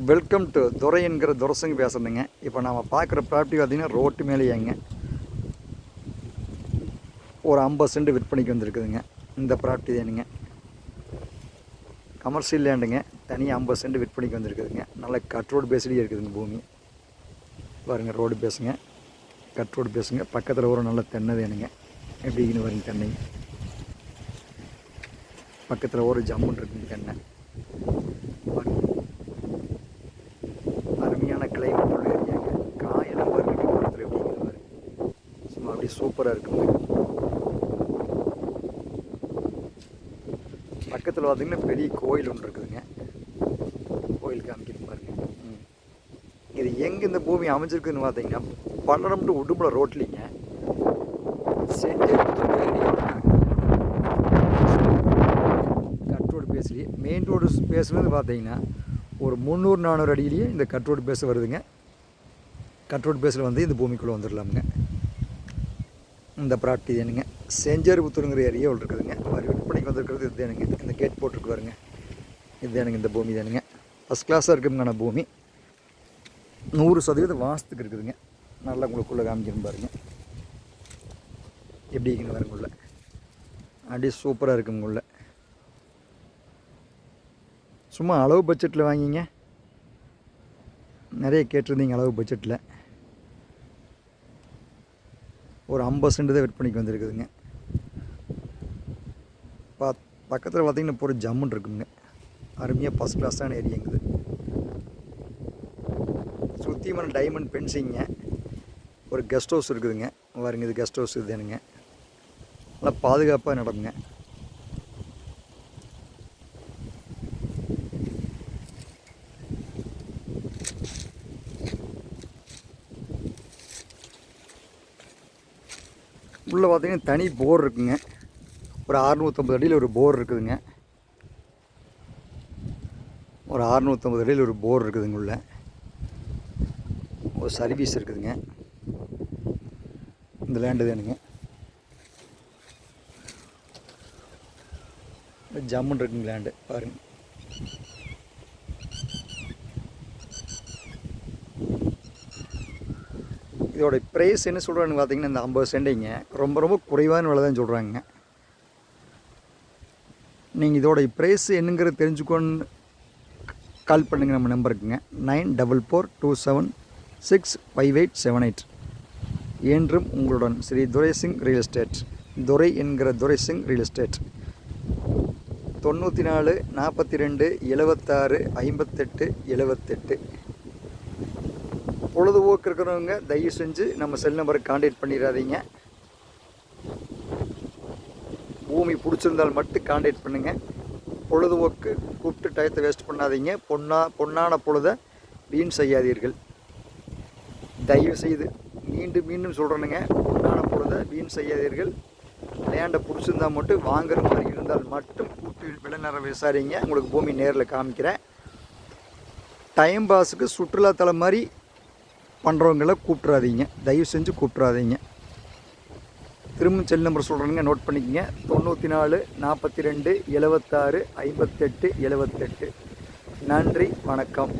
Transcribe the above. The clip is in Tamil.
வெல்கம் டு துரை என்கிற துரசங்க பேசுகிறேங்க. இப்போ நாம் பார்க்குற ப்ராப்பர்ட்டி பார்த்திங்கன்னா ரோட்டு மேலேயேங்க ஒரு 50 சென்ட் விற்பனைக்கு வந்திருக்குதுங்க. இந்த ப்ராப்பர்ட்டி தானுங்க, கமர்ஷியல் லேண்டுங்க. தனியாக 50 சென்ட் விற்பனைக்கு வந்திருக்குதுங்க. நல்ல கட் ரோடு பேஸ்லேயே இருக்குதுங்க பூமி. பாருங்கள், ரோடு பேசுங்க, கட் ரோடு பேசுங்க. பக்கத்தில் ஒரு நல்ல தென்னை வேணுங்க. எப்படின்னு வருங்க தென்னை, பக்கத்தில் ஒரு ஜம்முன் இருக்குங்க தென்னை. அருமையான கிளைமேட் உள்ள ஏரியாங்க. காயெல்லாம் பாருங்க பக்கத்தில் எப்படிங்கிற மாதிரி சும்மா அப்படியே சூப்பராக இருக்குங்க. பக்கத்தில் பார்த்திங்கன்னா பெரிய கோயில் ஒன்று இருக்குதுங்க. கோயில் காமிக்கிறது பாருங்க. இது எங்கே இந்த பூமி அமைஞ்சிருக்குதுன்னு பார்த்தீங்கன்னா பல்லடம் டு உடுமலை ரோட்லிங்க. கட் ரோடு பேஸ்லேயே மெயின் ரோடு பேஸ்லேருந்து பார்த்தீங்கன்னா ஒரு 300-400 அடியிலேயே இந்த கட் ரோடு பேஸ் வருதுங்க. கட் ரோடு பேஸில் வந்து இந்த பூமிக்குள்ளே வந்துடலாமுங்க. இந்த ப்ராப்பர்ட்டி ஏனுங்க செஞ்சேரிபுத்தூருங்கிற ஏரியாவில் இருக்குதுங்க. மாதிரி விற்பனைக்கு வந்துருக்கிறது இது தானுங்க. இந்த கேட் போட்டுருக்கு பாருங்க, இது தானுங்க இந்த பூமி தானுங்க. ஃபஸ்ட் கிளாஸாக இருக்குதுங்கண்ணா பூமி. 100% வாஸ்துக்கு இருக்குதுங்க. நல்லா உங்களுக்குள்ளே காமிக்கணும் பாருங்க, எப்படி இருக்குன்னு பாருங்குள்ள அப்படியே சூப்பராக இருக்குங்குள்ள. சும்மா அளவு பட்ஜெட்டில் வாங்கிங்க, நிறைய கேட்டிருந்தீங்க அளவு பட்ஜெட்டில். ஒரு 50 சென்ட் தான் விற்பனைக்கு வந்துருக்குதுங்க. பக்கத்தில் பார்த்திங்கன்னா இப்போ ஒரு ஜம்முன் இருக்குங்க. அருமையாக ஃபஸ்ட் கிளாஸான ஏரியாங்குது. சுற்றிமான டைமண்ட் பென்சிங்க. ஒரு கெஸ்ட் ஹவுஸ் இருக்குதுங்க. பாருங்க, இது கெஸ்ட் ஹவுஸ் இதுதானுங்க. நல்லா பாதுகாப்பாக நடக்குங்க. உள்ளே பார்த்திங்கன்னா தனி போர் இருக்குங்க. ஒரு 650 அடியில் ஒரு போர் இருக்குதுங்க. ஒரு 650 அடியில் ஒரு போர் இருக்குதுங்க. உள்ள ஒரு சர்வீஸ் இருக்குதுங்க. இந்த லேண்டு தானுங்க. ஜம்முன் இருக்குங்க லேண்டு பாருங்க. இதோட ப்ரைஸ் என்ன சொல்கிறான்னு பார்த்தீங்கன்னா இந்த 50 சென்டிங்க ரொம்ப குறைவான விலை தான் சொல்கிறாங்க. நீங்கள் இதோட ப்ரைஸ் என்னங்கிறது தெரிஞ்சுக்கோன்னு கால் பண்ணுங்கள் நம்ம நம்பருக்குங்க. 9442765878. என்றும் உங்களுடன் ஸ்ரீ துரைசிங் ரியல் எஸ்டேட். துரை என்கிற துரைசிங் ரியல் எஸ்டேட். 94 42 76 58 78. பொழுதுபோக்கு இருக்கிறவங்க தயவு செஞ்சு நம்ம செல் நம்பருக்கு கான்டாக்ட் பண்ணிடாதீங்க. பூமி பிடிச்சிருந்தால் மட்டும் கான்டாக்ட் பண்ணுங்கள். பொழுதுபோக்கு கூப்பிட்டு டயத்தை வேஸ்ட் பண்ணாதீங்க. பொன்னான பொழுதை வீண் செய்யாதீர்கள். தயவு செய்து மீண்டும் சொல்கிறேனுங்க, பொன்னான பொழுதை வீண் செய்யாதீர்கள். லேண்டை பிடிச்சிருந்தால் மட்டும் வாங்குற மாதிரி இருந்தால் மட்டும் கூப்பிட்டு விளைநிறம் விசாரிங்க. உங்களுக்கு பூமி நேரில் காமிக்கிறேன். டைம் பாஸுக்கு சுற்றுலாத்தலம் மாதிரி பண்ணுறவங்கள கூப்பிட்றாதீங்க, தயவு செஞ்சு கூப்பிட்றாதீங்க. திரும்ப செல் நம்பர் சொல்கிறேங்க, நோட் பண்ணிக்கங்க. 94 42 76 58 78. நன்றி, வணக்கம்.